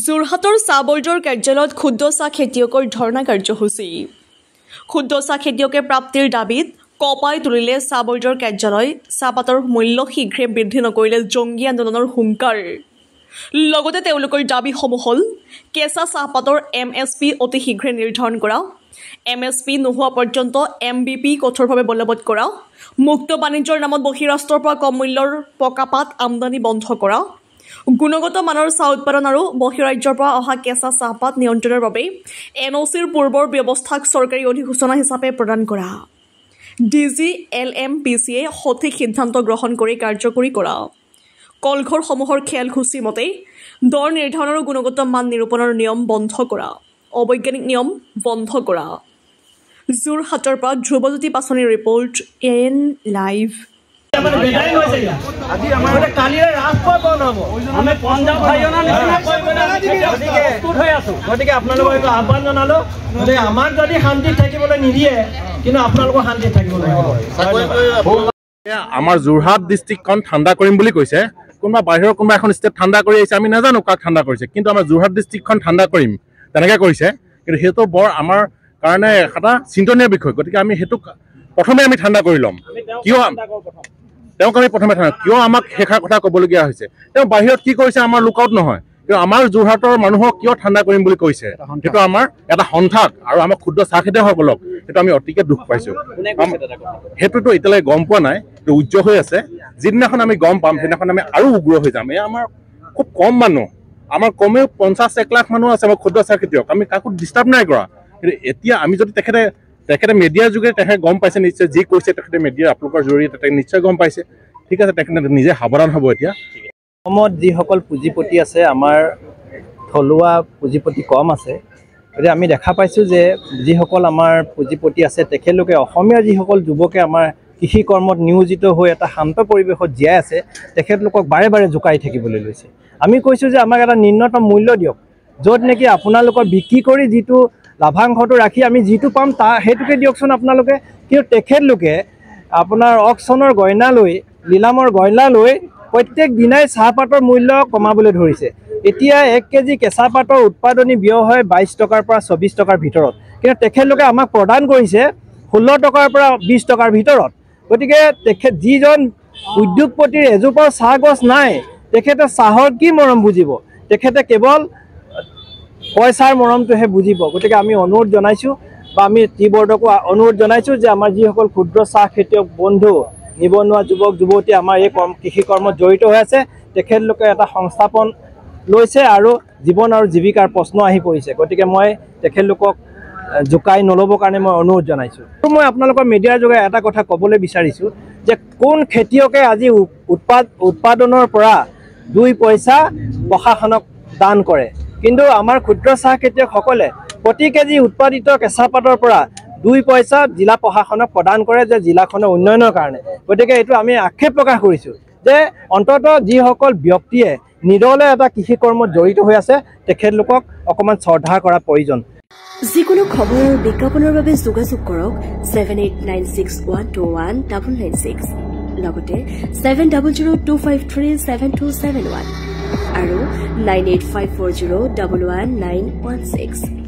যোৰহাটৰ চাহ বৰ্ডৰ কাৰ্যালয়ত ক্ষুদ্ৰ চাহ খেতিয়কৰ ধৰ্ণা কাৰ্যসূচী। ক্ষুদ্ৰ চাহ খেতিয়কে প্ৰাপ্তিৰ দাবীত কপাই তুলিলে চাহ বৰ্ডৰ কাৰ্যালয়। চাহপাতৰ মূল্য শীঘ্ৰে বৃদ্ধি নকৰিলে জংগী আন্দোলনৰ হুংকাৰ। লগতে তেওঁলোকৰ দাবীসমূহ হ'ল কেঁচা চাহপাতৰ MSP অতি শীঘ্ৰে নিৰ্ধাৰণ কৰা, MSP নোহোৱা পৰ্যন্ত MBP কঠোৰভাৱে বলবৎ কৰা, মুক্ত বাণিজ্যৰ নামত বহিৰাষ্ট্ৰৰ পৰা কম মূল্যৰ পকাপাত আমদানি বন্ধ কৰা, গুণগত মানৰ চাহ উৎপাদন আৰু বহিৰাজ্যৰ পৰা অহা কেঁচা চাহপাত নিয়ন্ত্ৰণৰ বাবে NOCৰ পূৰ্বৰ ব্যৱস্থাক চৰকাৰী অধিসূচনা হিচাপে প্ৰদান কৰা, DGLMPCয়ে সঠিক সিদ্ধান্ত গ্ৰহণ কৰি কাৰ্যকৰী কৰা, কলঘৰসমূহৰ খেলসূচী মতে দৰ নিৰ্ধাৰণ আৰু গুণগত মান নিৰূপণৰ নিয়ম বন্ধ কৰা, অবৈজ্ঞানিক নিয়ম বন্ধ কৰা। যোৰহাটৰ পৰা ধ্ৰুৱজ্যোতি পাচনিৰ ৰিপৰ্ট AN লাইভ। গতিকে আপোনালোকক এইটো আহ্বান জনালো যে আমাৰ যদি শান্তিত থাকিবলৈ নিদিয়ে কিন্তু আপোনালোকৰ শান্তিত থাকিব লাগিব। আমাৰ যোৰহাট ডিষ্ট্ৰিক্টখন ঠাণ্ডা কৰিম বুলি কৈছে, কোনোবা বাহিৰৰ কোনোবা এখন ষ্টেট ঠাণ্ডা কৰি আহিছে, আমি নাজানো কাক ঠাণ্ডা কৰিছে, কিন্তু আমাৰ যোৰহাট ডিষ্ট্ৰিক্টখন ঠাণ্ডা কৰিম তেনেকৈ কৰিছে। কিন্তু সেইটো বৰ আমাৰ কাৰণে এটা চিন্তনীয় বিষয়। গতিকে আমি সেইটো প্ৰথমে আমি ঠাণ্ডা কৰি ল'ম। কিয় তেওঁক আমি প্ৰথমে ঠাণ্ডা, কিয় আমাক শেষাৰ কথা ক'বলগীয়া হৈছে? তেওঁ বাহিৰত কি কৰিছে আমাৰ লুকআউট নহয়, কিন্তু আমাৰ যোৰহাটৰ মানুহক কিয় ঠাণ্ডা কৰিম বুলি কৈছে সেইটো আমাৰ এটা সন্থাক আৰু আমাৰ ক্ষুদ্ৰ চাহ খেতিয়কসকলক সেইটো আমি অতিকে দুখ পাইছোঁ। সেইটোতো এতিয়ালৈকে গম পোৱা নাই, এইটো উজ্জ্বল হৈ আছে। যিদিনাখন আমি গম পাম সেইদিনাখন আমি আৰু উগ্ৰ হৈ যাম। এয়া আমাৰ খুব কম মানুহ, আমাৰ কমেও 50-1 লাখ মানুহ আছে আমাৰ ক্ষুদ্ৰ চাহ খেতিয়ক। আমি কাকো ডিষ্টাৰ্ব নাই কৰা, কিন্তু এতিয়া আমি যদি তেখেতে মিডিয়াৰ যোগেৰে তেখেতে গম পাইছে, নিশ্চয় যি কৈছে তেখেতে মিডিয়াৰ আপোনালোকৰ জৰিয়তে তেখেতে নিশ্চয় গম পাইছে। ঠিক আছে, তেখেতে নিজে সাৱধান হ'ব। এতিয়া অসমত যিসকল পুঁজিপতি আছে, আমাৰ থলুৱা পুঁজিপতি কম আছে। গতিকে আমি দেখা পাইছোঁ যে যিসকল আমাৰ পুঁজিপতি আছে তেখেতলোকে অসমীয়া যিসকল যুৱকে আমাৰ কৃষি কৰ্মত নিয়োজিত হৈ এটা শান্ত পৰিৱেশত জীয়াই আছে তেখেতলোকক বাৰে বাৰে জোকাই থাকিবলৈ লৈছে। আমি কৈছোঁ যে আমাক এটা নিম্নতম মূল্য দিয়ক, য'ত নেকি আপোনালোকৰ বিক্ৰী কৰি যিটো লাভাংশটো ৰাখি আমি যিটো পাম সেইটোকে দিয়কচোন আপোনালোকে। কিন্তু তেখেতলোকে আপোনাৰ অকশ্যনৰ গইনা লৈ, লিলামৰ গইনা লৈ প্ৰত্যেক দিনাই চাহপাতৰ মূল্য কমাবলৈ ধৰিছে। এতিয়া 1 কেজি কেঁচা পাতৰ উৎপাদনী ব্যয় হয় 22 টকাৰ পৰা 24 টকাৰ ভিতৰত, কিন্তু তেখেতলোকে আমাক প্ৰদান কৰিছে 16 টকাৰ পৰা 20 টকাৰ ভিতৰত। গতিকে যিজন উদ্যোগপতিৰ এজোপাও চাহ গছ নাই, তেখেতে চাহৰ কি মৰম বুজিব? তেখেতে কেৱল পইচাৰ মৰমটোহে বুজিব। গতিকে আমি অনুৰোধ জনাইছোঁ বা আমি টি বৰ্ডকো অনুৰোধ জনাইছোঁ যে আমাৰ যিসকল ক্ষুদ্ৰ চাহ খেতিয়ক বন্ধু, নিবনুৱা যুৱক যুৱতী আমাৰ এই কৃষি কৰ্মত জড়িত হৈ আছে, তেখেতলোকে এটা সংস্থাপন লৈছে আৰু জীৱন আৰু জীৱিকাৰ প্ৰশ্ন আহি পৰিছে। গতিকে মই তেখেতলোকক জোকাই নল'বৰ কাৰণে মই অনুৰোধ জনাইছোঁ। মই আপোনালোকৰ মিডিয়াৰ যোগে এটা কথা ক'বলৈ বিচাৰিছোঁ যে কোন খেতিয়কে আজি উৎপাদনৰ পৰা 2 পইচা প্ৰশাসনক দান কৰে, কিন্তু আমাৰ ক্ষুদ্ৰ চাহ খেতিয়কসকলে প্ৰতি কেজি উৎপাদিত কেঁচা পাতৰ পৰা 2 পইচা জিলা প্ৰশাসনক প্ৰদান কৰে যে জিলাখনৰ উন্নয়নৰ কাৰণে। গতিকে এইটো আমি আক্ষেপ প্ৰকাশ কৰিছোঁ যে অন্ততঃ যিসকল ব্যক্তিয়ে নিদলে এটা কৃষি কৰ্মত জড়িত হৈ আছে তেখেতলোকক অকণমান শ্ৰদ্ধা কৰা প্ৰয়োজন। যিকোনো খবৰ আৰু বিজ্ঞাপনৰ বাবে যোগাযোগ কৰক 7896121996, লগতে 7002537271 আৰু 9854011916।